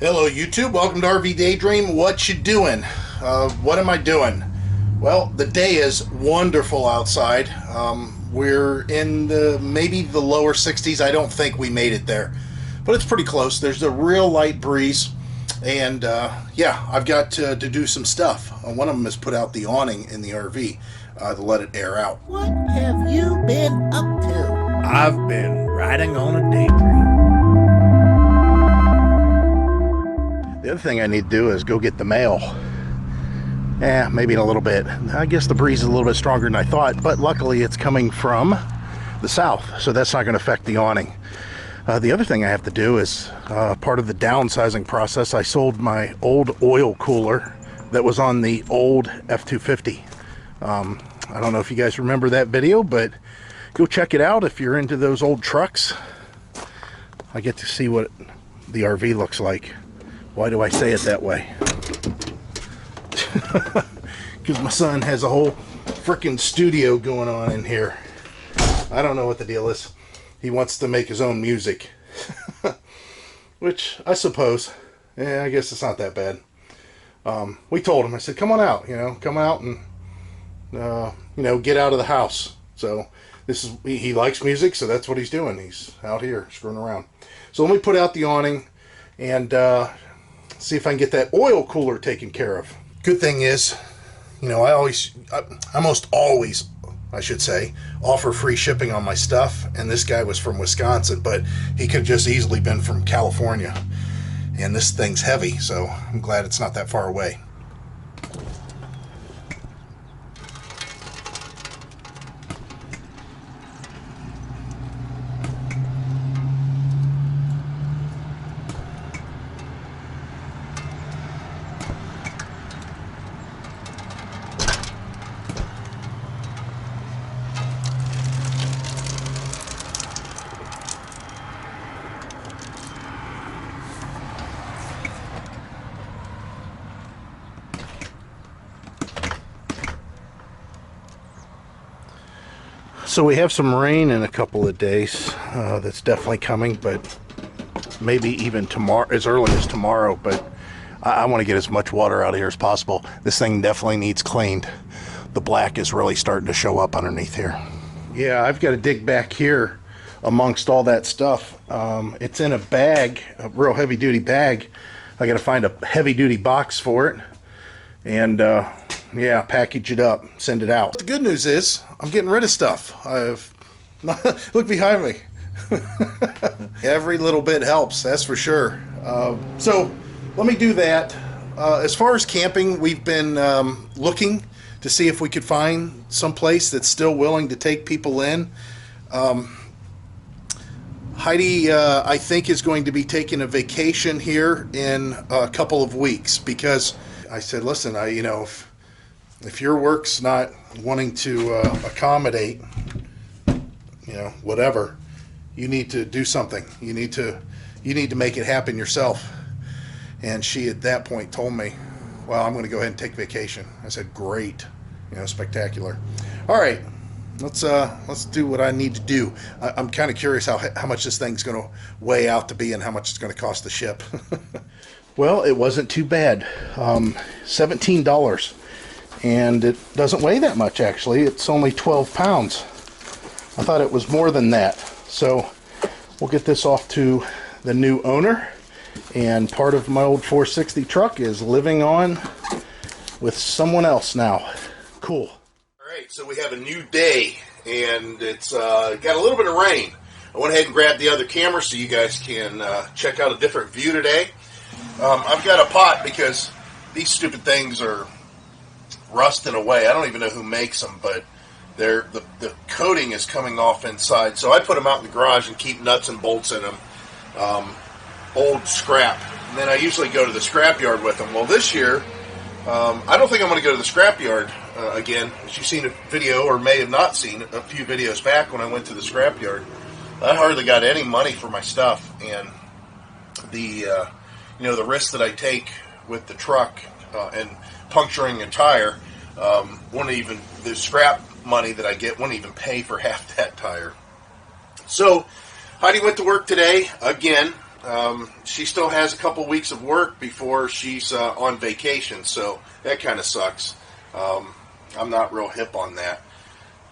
Hello YouTube, welcome to RVDaydream. What you doing? What am I doing? Well, the day is wonderful outside. We're in maybe the lower 60s. I don't think we made it there, but it's pretty close. There's a real light breeze, and yeah, I've got to do some stuff. One of them is put out the awning in the RV to let it air out. What have you been up to? I've been riding on a daydream. The other thing I need to do is go get the mail. Maybe in a little bit. I guess the breeze is a little bit stronger than I thought, but luckily it's coming from the south, so that's not going to affect the awning. The other thing I have to do is part of the downsizing process. I sold my old oil cooler that was on the old F-250. I don't know if you guys remember that video, but go check it out if you're into those old trucks. I get to see what the RV looks like. Why do I say it that way? Because my son has a whole freaking studio going on in here. I don't know what the deal is. He wants to make his own music. Which, I suppose, I guess it's not that bad. We told him, I said, come on out, come out and, get out of the house. So, he likes music, so that's what he's doing. He's out here screwing around. So let me put out the awning and, see if I can get that oil cooler taken care of. Good thing is, I almost always, I should say, offer free shipping on my stuff. And this guy was from Wisconsin, but he could just easily been from California. And this thing's heavy, so I'm glad it's not that far away. So we have some rain in a couple of days. That's definitely coming, but maybe even tomorrow, as early as tomorrow. But I want to get as much water out of here as possible. This thing definitely needs cleaned. The black is really starting to show up underneath here. Yeah, I've got to dig back here amongst all that stuff. It's in a bag, a real heavy-duty bag. I got to find a heavy-duty box for it. And yeah, package it up, send it out. The good news is I'm getting rid of stuff. Look behind me. Every little bit helps, that's for sure. So let me do that. As far as camping, we've been looking to see if we could find some place that's still willing to take people in. Heidi, I think, is going to be taking a vacation here in a couple of weeks, because I said, listen, if your work's not wanting to accommodate, whatever, you need to do something. You need to make it happen yourself. And she at that point told me, well, I'm going to go ahead and take vacation. I said, great, spectacular. All right, let's do what I need to do. I'm kind of curious how much this thing's going to weigh out to be and how much it's going to cost the ship. Well, it wasn't too bad. $17. And it doesn't weigh that much, actually. It's only 12 pounds. I thought it was more than that. So we'll get this off to the new owner. And part of my old 460 truck is living on with someone else now. Cool. All right, so we have a new day, and it's got a little bit of rain. I went ahead and grabbed the other camera so you guys can check out a different view today. I've got a pot because these stupid things are rusting away. I don't even know who makes them, but the coating is coming off inside. So I put them out in the garage and keep nuts and bolts in them. Old scrap. And then I usually go to the scrapyard with them. Well, this year, I don't think I'm going to go to the scrapyard again. As you've seen a video, or may have not seen a few videos back when I went to the scrapyard, I hardly got any money for my stuff. And the the risk that I take with the truck and puncturing a tire, the scrap money that I get wouldn't even pay for half that tire. So Heidi went to work today again. She still has a couple weeks of work before she's on vacation, so that kind of sucks. I'm not real hip on that.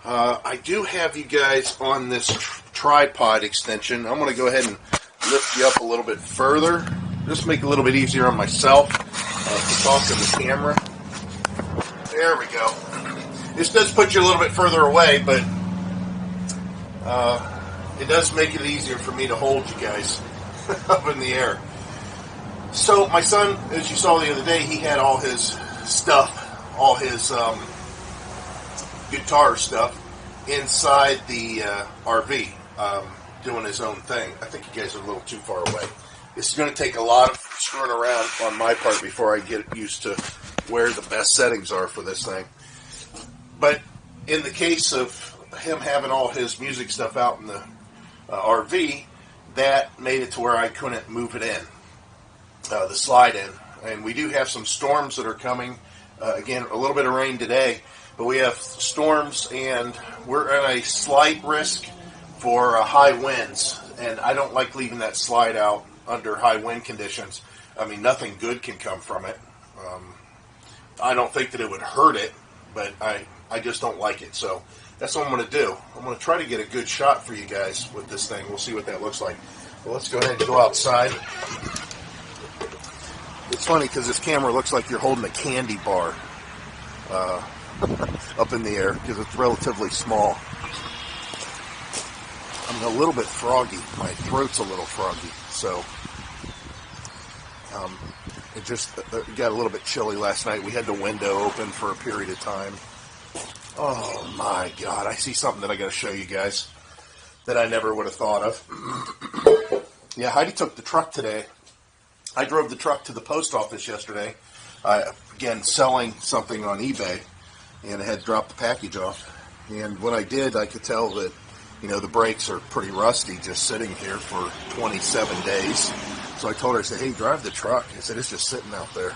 I do have you guys on this tripod extension. I'm going to go ahead and lift you up a little bit further. Just make it a little bit easier on myself to talk to the camera. There we go. This does put you a little bit further away, but it does make it easier for me to hold you guys up in the air. So my son, as you saw the other day, he had all his stuff, all his guitar stuff inside the RV, doing his own thing. I think you guys are a little too far away. This is going to take a lot of screwing around on my part before I get used to where the best settings are for this thing. But in the case of him having all his music stuff out in the RV, that made it to where I couldn't move it in, the slide in. And we do have some storms that are coming. Again, a little bit of rain today, but we have storms, and we're at a slight risk for high winds. And I don't like leaving that slide out under high wind conditions. I mean, nothing good can come from it. I don't think that it would hurt it, but I just don't like it. So that's what I'm going to do. I'm going to try to get a good shot for you guys with this thing. We'll see what that looks like. Well, let's go ahead and go outside. It's funny because this camera looks like you're holding a candy bar up in the air because it's relatively small. I'm a little bit froggy. My throat's a little froggy. So it just got a little bit chilly last night. We had the window open for a period of time. Oh my God, I see something that I got to show you guys that I never would have thought of. Yeah, Heidi took the truck today. I drove the truck to the post office yesterday. Again, selling something on eBay, and I had dropped the package off. And when I did, I could tell that, you know, the brakes are pretty rusty just sitting here for 27 days. So I told her, I said, hey, drive the truck. I said, it's just sitting out there.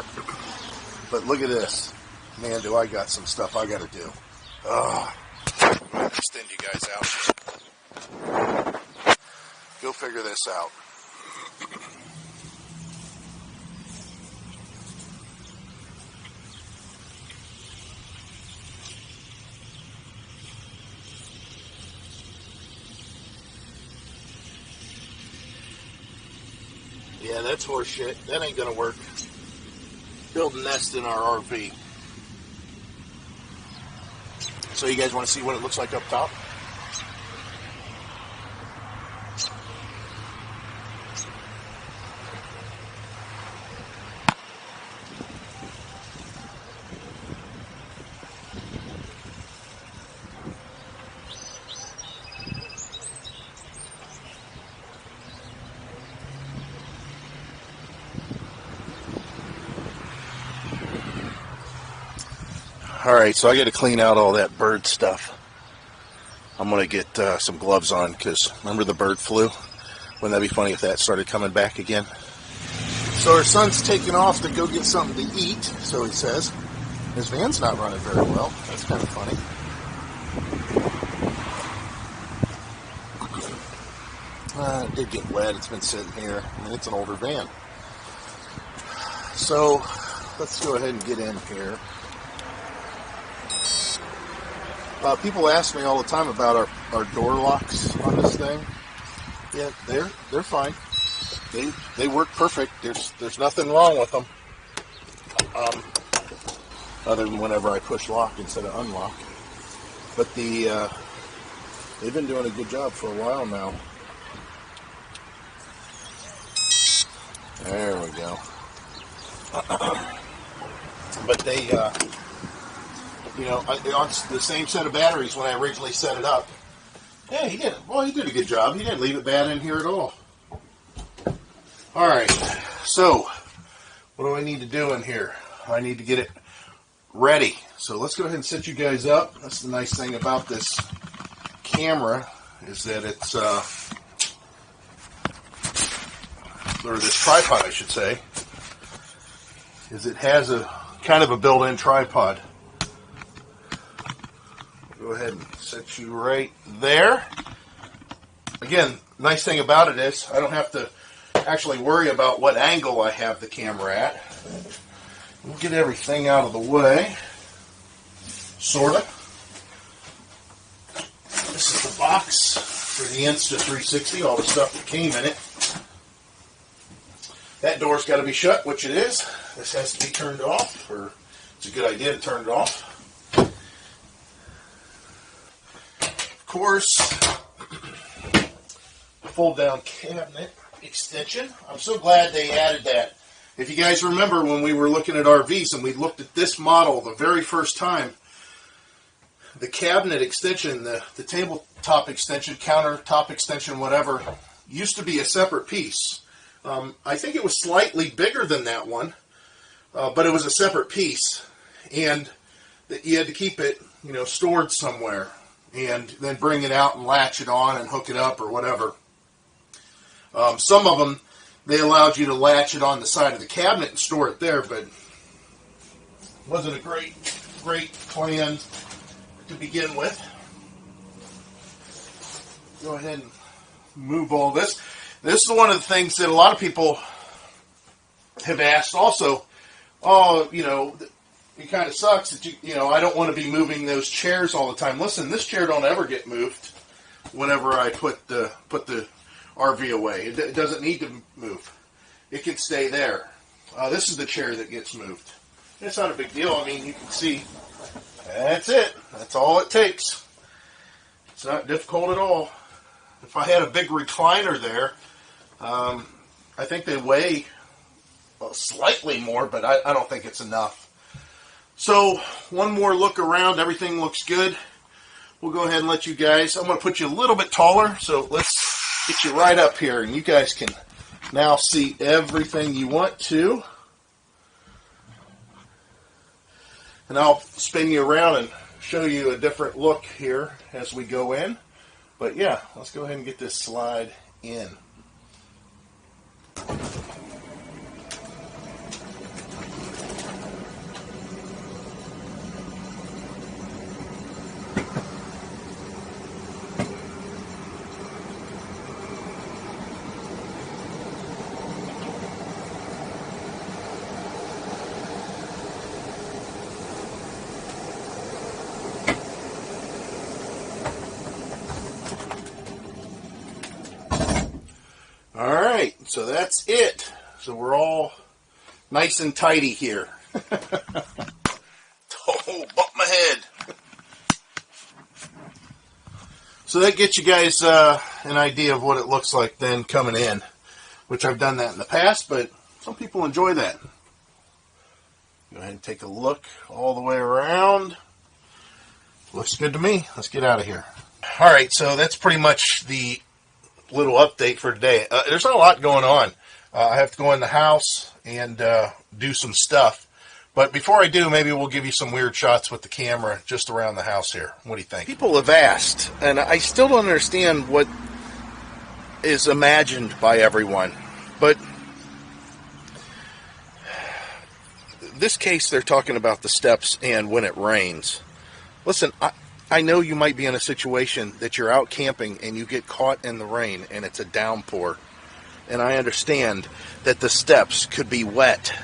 But look at this. Man, do I got some stuff I got to do. I'm going to extend you guys out. Go figure this out. Yeah, that's horse shit. That ain't gonna work. Build a nest in our RV. So you guys want to see what it looks like up top? Alright, so I got to clean out all that bird stuff. I'm going to get some gloves on because remember the bird flu? Wouldn't that be funny if that started coming back again? So our son's taking off to go get something to eat, so he says. His van's not running very well. That's kind of funny. It did get wet. It's been sitting here. I mean, it's an older van. So let's go ahead and get in here. People ask me all the time about our door locks on this thing. Yeah, they're fine. They work perfect. There's nothing wrong with them. Other than whenever I push lock instead of unlock. But they've been doing a good job for a while now. There we go. But they, you know, on the same set of batteries when I originally set it up. Yeah, he did. Well, he did a good job. He didn't leave it bad in here at all. All right. So, what do I need to do in here? I need to get it ready. So let's go ahead and set you guys up. That's the nice thing about this camera is that it's, or this tripod, I should say, is it has a kind of a built-in tripod. Go ahead and set you right there. Again, nice thing about it is I don't have to actually worry about what angle I have the camera at. We'll get everything out of the way, sort of. This is the box for the Insta360, all the stuff that came in it. That door's got to be shut, which it is. This has to be turned off, or it's a good idea to turn it off. Of course, fold-down cabinet extension. I'm so glad they added that. If you guys remember when we were looking at RVs and we looked at this model the very first time, the cabinet extension, the tabletop extension, countertop extension, whatever, used to be a separate piece. I think it was slightly bigger than that one, but it was a separate piece, and you had to keep it, stored somewhere, and then bring it out and latch it on and hook it up or whatever. Some of them, they allowed you to latch it on the side of the cabinet and store it there, but it wasn't a great plan to begin with. Go ahead and move all this. This is one of the things that a lot of people have asked also. Oh, it kind of sucks that I don't want to be moving those chairs all the time. Listen, this chair don't ever get moved whenever I put the RV away. It doesn't need to move. It can stay there. This is the chair that gets moved. It's not a big deal. I mean, you can see that's it. That's all it takes. It's not difficult at all. If I had a big recliner there, I think they weigh slightly more, but I don't think it's enough. So one more look around. Everything looks good. We'll go ahead and let you guys, I'm going to put you a little bit taller, so let's get you right up here, and you guys can now see everything you want to. And I'll spin you around and show you a different look here as we go in. But yeah, let's go ahead and get this slide in. Alright, so that's it. So we're all nice and tidy here. Oh, bump my head. So that gets you guys an idea of what it looks like then coming in, which I've done that in the past, but some people enjoy that. Go ahead and take a look all the way around. Looks good to me. Let's get out of here. Alright, so that's pretty much the little update for today. There's not a lot going on. I have to go in the house and do some stuff. But before I do, maybe we'll give you some weird shots with the camera just around the house here. What do you think? People have asked, and I still don't understand what is imagined by everyone. But this case, they're talking about the steps and when it rains. Listen, I know you might be in a situation that you're out camping and you get caught in the rain and it's a downpour. And I understand that the steps could be wet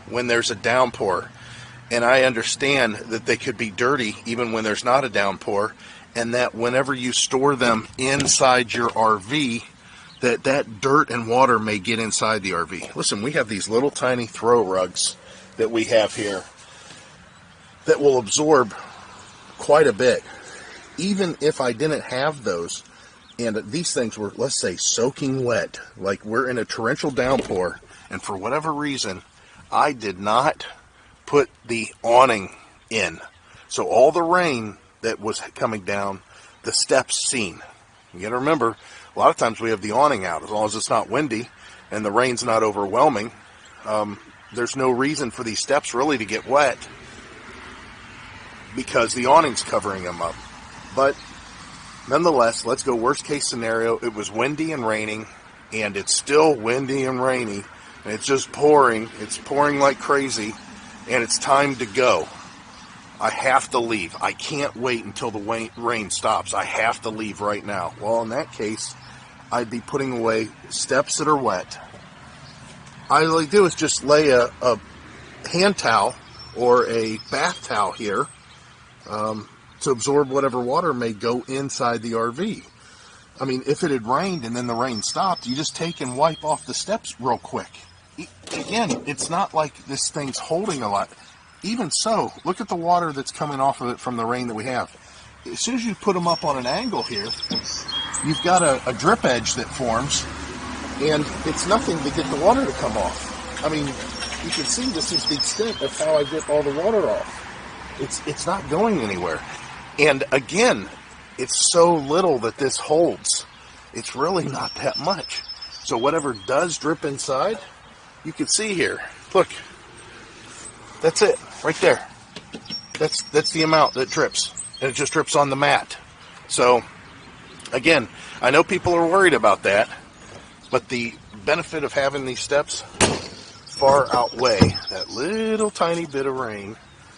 when there's a downpour. And I understand that they could be dirty even when there's not a downpour. And that whenever you store them inside your RV, that dirt and water may get inside the RV. Listen, we have these little tiny throw rugs that we have here that will absorb quite a bit. Even if I didn't have those, and these things were, let's say, soaking wet, like we're in a torrential downpour, and for whatever reason, I did not put the awning in. So all the rain that was coming down, the steps seen. You got to remember, a lot of times we have the awning out, as long as it's not windy and the rain's not overwhelming. There's no reason for these steps really to get wet because the awning's covering them up. But nonetheless, let's go worst case scenario. It was windy and raining, and it's still windy and rainy, and it's just pouring. It's pouring like crazy, and it's time to go. I have to leave. I can't wait until the rain stops. I have to leave right now. Well, in that case, I'd be putting away steps that are wet, all I do is just lay a hand towel or a bath towel here to absorb whatever water may go inside the RV. I mean, if it had rained and then the rain stopped, you just take and wipe off the steps real quick. Again, it's not like this thing's holding a lot. Even so, look at the water that's coming off of it from the rain that we have. As soon as you put them up on an angle here, you've got a drip edge that forms, and it's nothing to get the water to come off. I mean, you can see this is the extent of how I get all the water off. It's not going anywhere. And again, it's so little that this holds. It's really not that much. So whatever does drip inside, you can see here. Look, that's it, right there. That's the amount that drips, and it just drips on the mat. So again, I know people are worried about that, but the benefit of having these steps far outweigh that little tiny bit of rain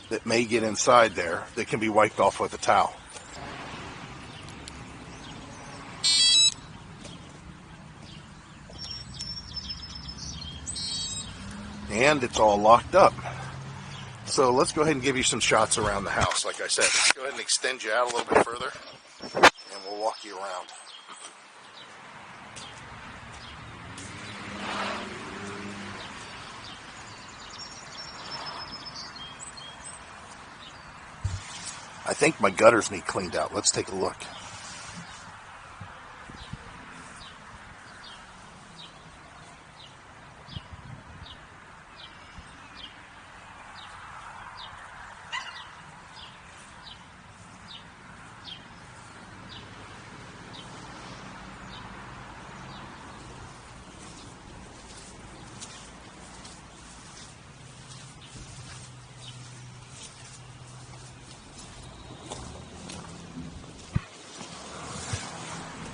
that may get inside there that can be wiped off with a towel. And it's all locked up. So let's go ahead and give you some shots around the house. Like I said, let's go ahead and extend you out a little bit further, and we'll walk you around. I think my gutters need cleaned out. Let's take a look.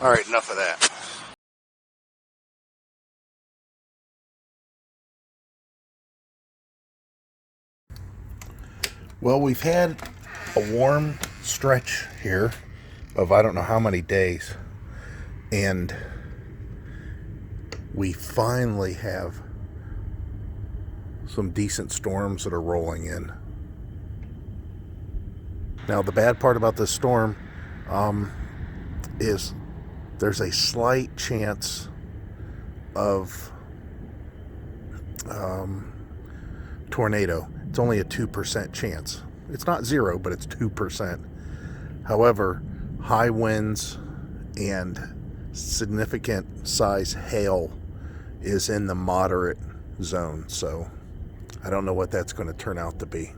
All right, enough of that. Well, we've had a warm stretch here of I don't know how many days, and we finally have some decent storms that are rolling in. Now, the bad part about this storm is there's a slight chance of tornado. It's only a 2% chance. It's not 0, but it's 2%. However, high winds and significant size hail is in the moderate zone. So I don't know what that's going to turn out to be.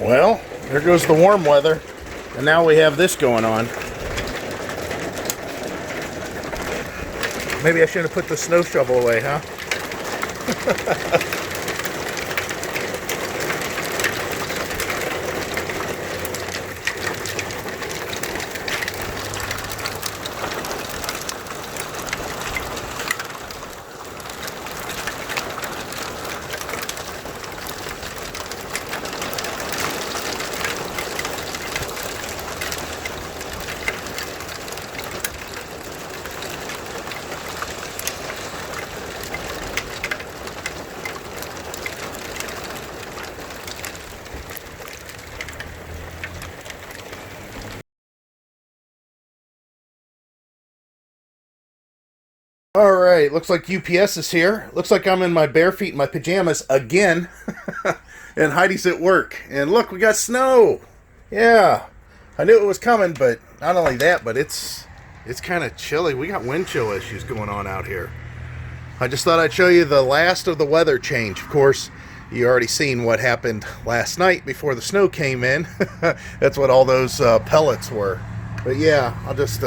Well, there goes the warm weather, and now we have this going on. Maybe I should have put the snow shovel away, huh? Alright, looks like UPS is here. Looks like I'm in my bare feet in my pajamas again. And Heidi's at work. And look, we got snow. Yeah. I knew it was coming, but not only that, but it's kind of chilly. We got wind chill issues going on out here. I just thought I'd show you the last of the weather change. Of course, you already seen what happened last night before the snow came in. That's what all those pellets were. But yeah, I'll just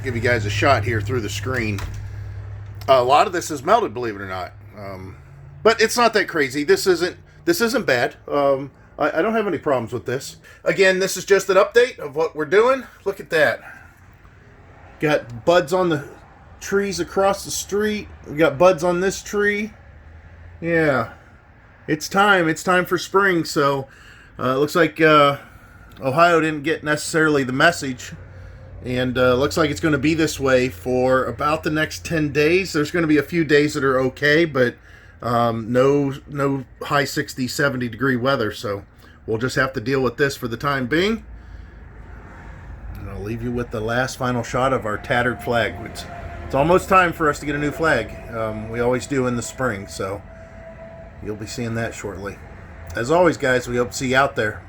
give you guys a shot here through the screen. A lot of this is melted, believe it or not. But it's not that crazy. This isn't bad. I don't have any problems with this. Again, this is just an update of what we're doing. Look at that. Got buds on the trees across the street. We got buds on this tree. Yeah. It's time. It's time for spring. So it looks like Ohio didn't get necessarily the message. And looks like it's going to be this way for about the next 10 days. There's going to be a few days that are okay, but no high 60, 70 degree weather. So we'll just have to deal with this for the time being. And I'll leave you with the last final shot of our tattered flag. It's almost time for us to get a new flag. We always do in the spring, so you'll be seeing that shortly. As always, guys, we hope to see you out there.